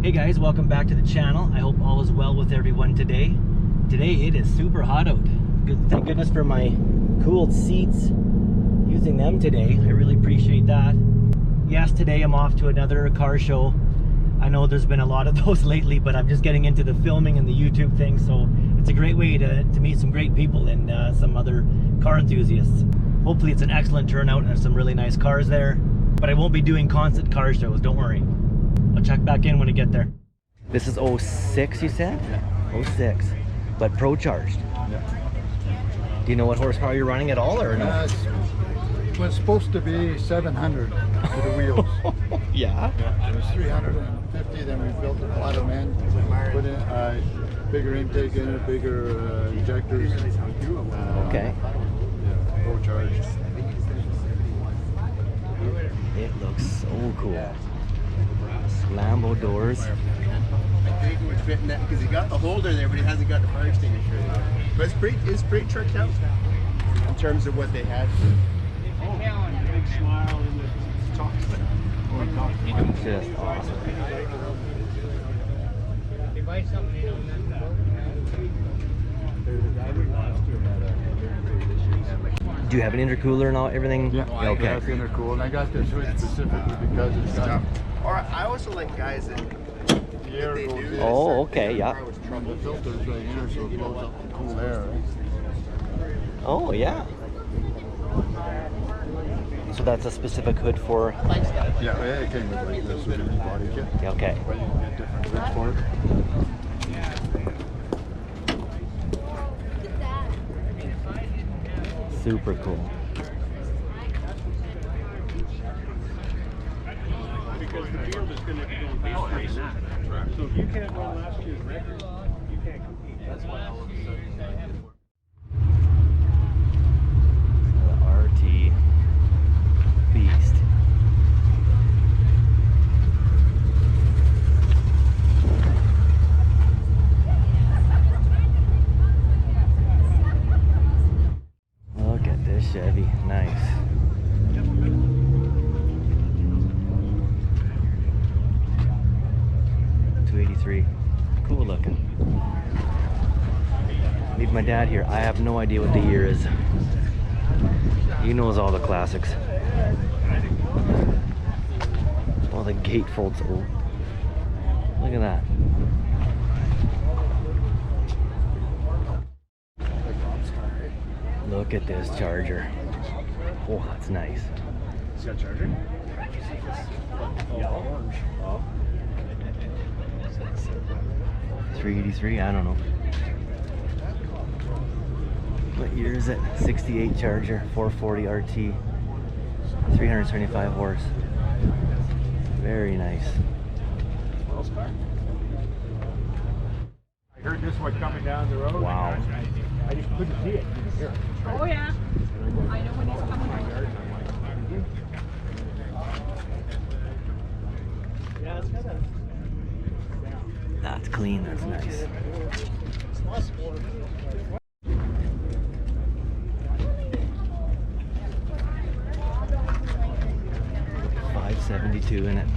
Hey guys, welcome back to the channel. I hope all is well with everyone today. Today it is super hot out. Thank goodness for my cooled seats. Using them today, I really appreciate that. Yes, today I'm off to another car show. I know there's been a lot of those lately, but I'm just getting into the filming and the YouTube thing, so it's a great way to meet some great people and some other car enthusiasts. Hopefully it's an excellent turnout and there's some really nice cars there, but I won't be doing constant car shows, don't worry. I'll check back in when I get there. This is 06, you said? Yeah. 06, but pro charged. Yeah. Do you know what horsepower you're running at all, or no? It was supposed to be 700 with the wheels. Yeah. It was 350, then we built a lot of men, put in a bigger intake in it, bigger injectors. Okay. Yeah, pro charged. It looks so cool. Lambo doors. I think it would fit in that because he got the holder there, but he hasn't got the fire extinguisher. But it's pretty tricked out in terms of what they had. Oh, the big smile and the talk. Just awesome. They buy something on that. Do you have an intercooler and all, everything? Yeah, Okay. that's intercooled. And I got this hood specifically because it's got Or I also like guys that the air they goes do in. Oh, okay, yeah. The filter's right here, so it blows up the cool air. Oh, yeah. So that's a specific hood for... Yeah, it came with like this with the body kit. Okay. But you can get different hoods for it. Super cool. Because the field is going to be going faster than that. So if you can't run last year's record, you can't compete. That's why all of a sudden. The RT Beast. Look at this Chevy. Nice. Cool looking. Leave my dad here. I have no idea what the year is. He knows all the classics. Well, the gate folds old. Look at that. Look at this Charger. Oh, that's nice. Is that a charger? Oh. 383, I don't know. What year is it? 68 Charger, 440 RT, 375 horse. Very nice. I heard this one coming down the road. Wow. I just couldn't see it. Oh yeah. I know when he's coming over. Yeah, it's kind of. That's clean, that's nice. 572 in it.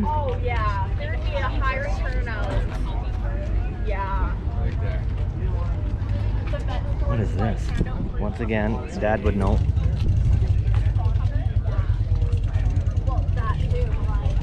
Oh yeah. There'd be a higher turnout. Yeah. What is this? Once again, Dad would know. Well, that too. Like,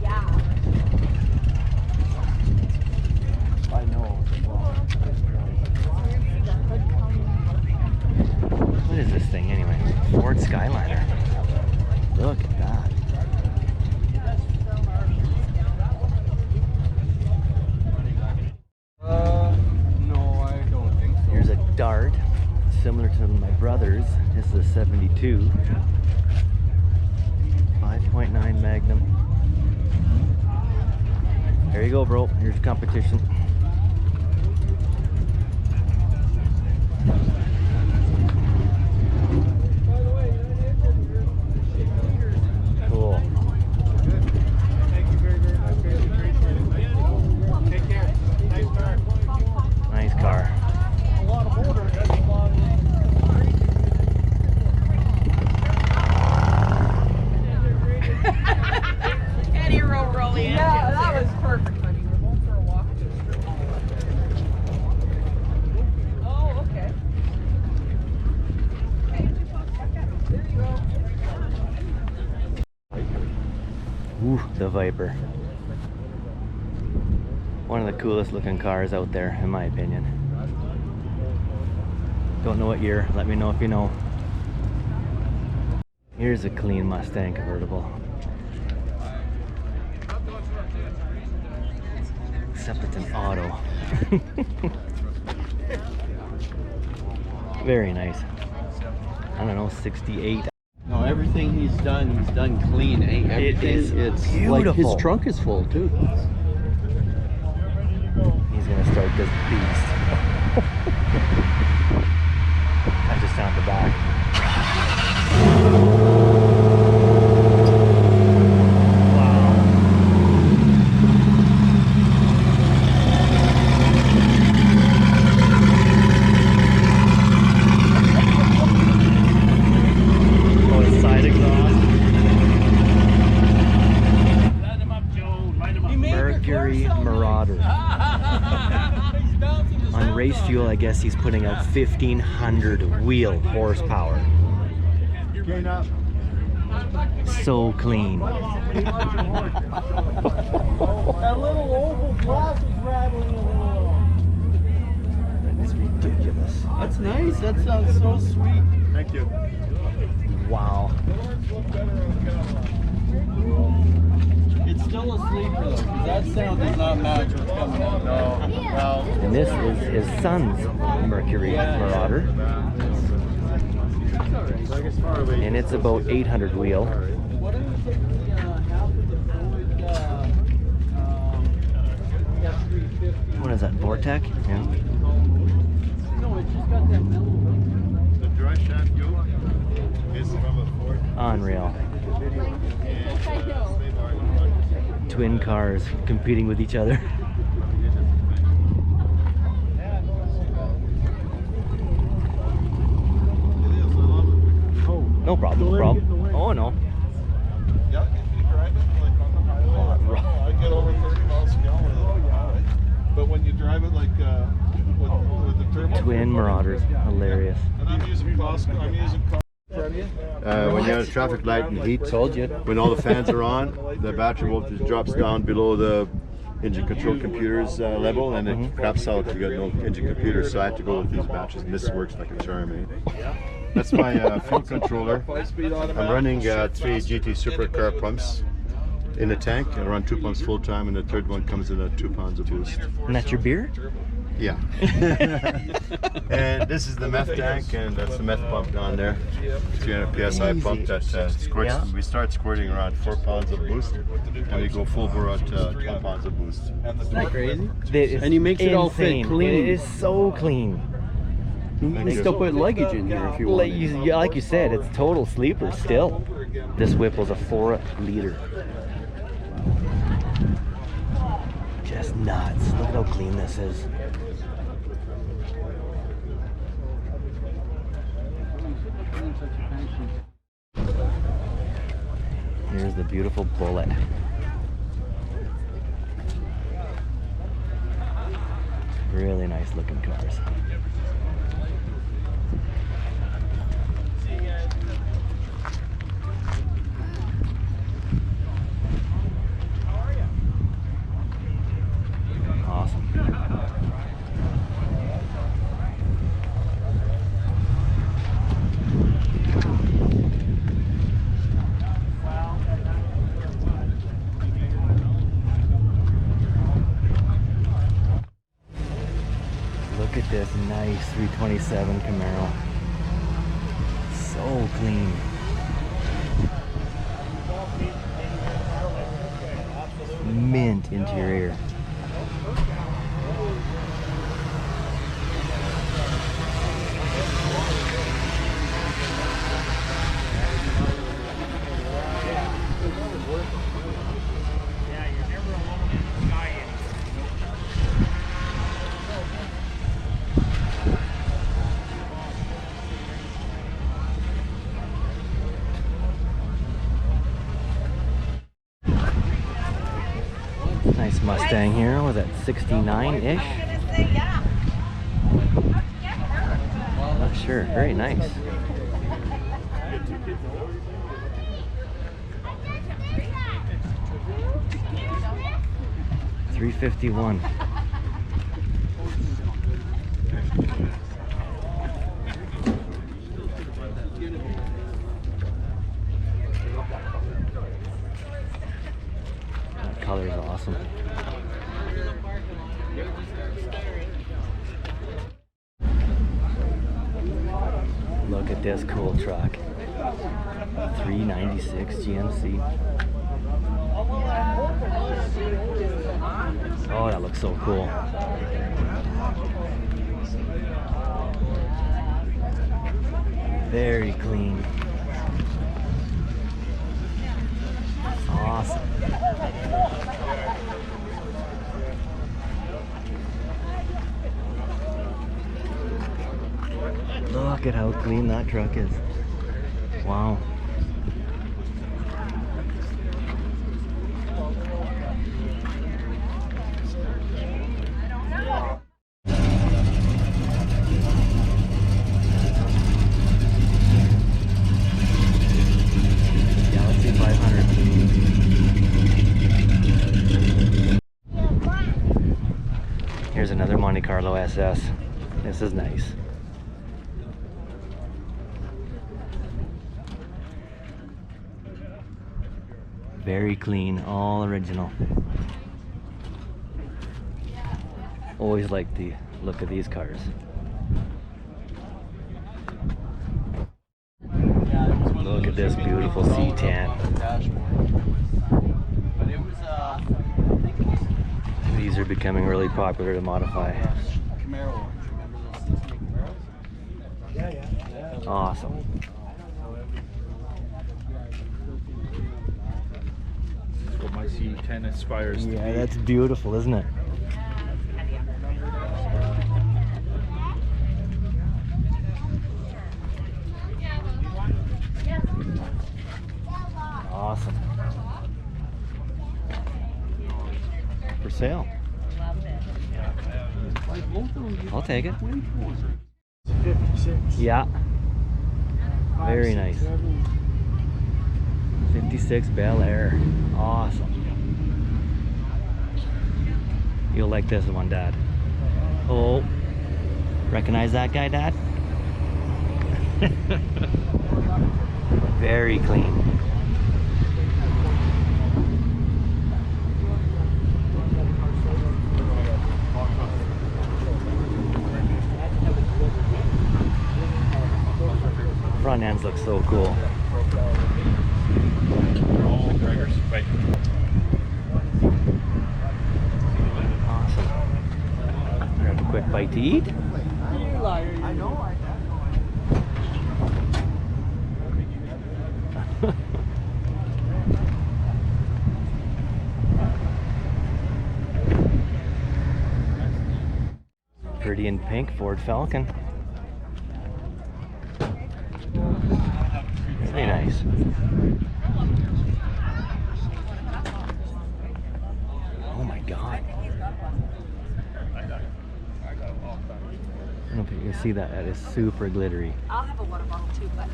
yeah. I know. What is this thing anyway? Ford Skyliner. Look at that. No, I don't think so. Here's a Dart, similar to my brother's. This is a 72. 5.9 Magnum. There you go, bro. Here's your competition. Cool. Thank you very, very much. Very appreciate it. Take care. Nice car. Nice car. A lot of border. That's a lot of. Eddie Roy. Ooh, the Viper. One of the coolest looking cars out there, in my opinion. Don't know what year, let me know if you know. Here's a clean Mustang convertible. Except it's an auto. Very nice. I don't know, 68. No, everything he's done clean. Everything, it's like his beautiful. trunk is full too. He's gonna start this beast. I just sound the back. Oh, his side exhaust. Mercury Marauder. On race fuel, I guess he's putting out 1,500 wheel horsepower. So clean. That little oval glass was rattling a little. That's ridiculous. That's nice. That sounds so sweet. Thank you. Wow. It's still a sleeper though, because that sound does not match what's coming out. No, well, And this is his son's Mercury Marauder. like as far away. And it's about 800 wheel. What do you think the half of the Ford F-350? What is that, Vortec? Yeah. No, it's just got that mellow. The dry shaft yoke is from a Ford. Unreal. And, slave art. Twin cars competing with each other. No problem, no problem. Oh no. Yeah, if you drive it like on the highway, I get over 30 miles a gallon. But when you drive it like with the turbo, Twin Marauders, hilarious. and I'm using Costco, When you're at a traffic light and heat, Told you. when all the fans are on, the battery voltage drops down below the engine control computer's level, and it craps out. You got no engine computer, so I had to go with these batteries, and this works like a charm. Eh? That's my fuel controller. I'm running 3 GT supercar pumps in the tank. I run 2 pumps full time, and the third one comes in at 2 pounds of boost. And that's your beer? Yeah. And this is the meth tank, and that's the meth pump down there. 300 psi pump that squirts. Yeah. We start squirting around 4 pounds of boost, and we go full bore at 12 pounds of boost. Isn't that crazy? It's And he makes it all fit insane. clean. It is so clean. You can still put luggage in here if you want. Like you said, it's total sleeper still. This Whipple's a 4 liter. Just nuts. Look at how clean this is. Here's the beautiful Bullet. Really nice looking cars. Awesome. Look at this nice 327 Camaro. So clean. Mint interior. Nice Mustang here. Was that 69-ish? Not sure. Very nice. $351. That color is awesome. Look at this cool truck. 396 GMC. Oh, that looks so cool. Very clean. Awesome. Look at how clean that truck is. Wow. Galaxy 500. Here's another Monte Carlo SS. This is nice. Very clean, all original. Always like the look of these cars. Look at this beautiful C10. These are becoming really popular to modify. Awesome. What my C10 aspires to be. Yeah, that's beautiful, isn't it? Awesome. For sale. I'll take it. 56. Yeah. Very nice. 56 Bel Air. Awesome. You'll like this one, Dad. Oh, recognize that guy, Dad? Very clean. Front ends look so cool. Awesome. Grab a quick bite to eat. You liar. I know. Pretty in pink Ford Falcon. Very nice. Oh my God. I don't know if you can see that. That is super glittery. I'll have a water bottle too, but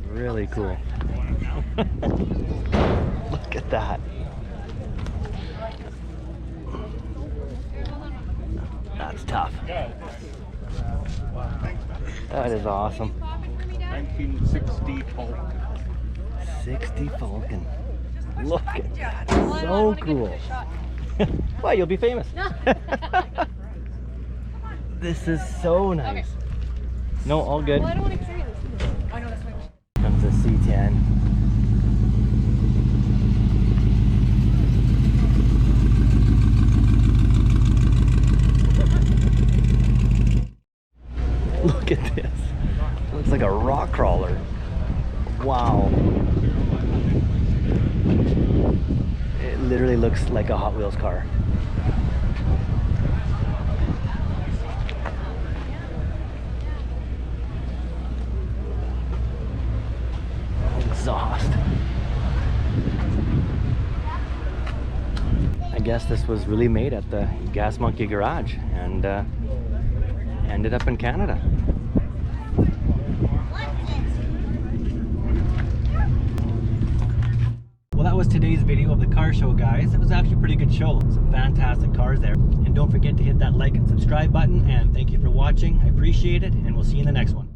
Really cool. Look at that. That's tough. That is awesome. 1960 Falcon. 60 Falcon. Look at that. So cool. Well, you'll be famous. This is so nice. No, all good. well, I don't want to carry this. I know that's my Comes a C10. Look at this. Looks like a rock crawler. Wow. It literally looks like a Hot Wheels car. Exhaust. I guess this was really made at the Gas Monkey Garage and ended up in Canada. Well, that was today's video of the car show, guys. It was actually a pretty good show. Some fantastic cars there. And don't forget to hit that like and subscribe button. And thank you for watching. I appreciate it, and we'll see you in the next one.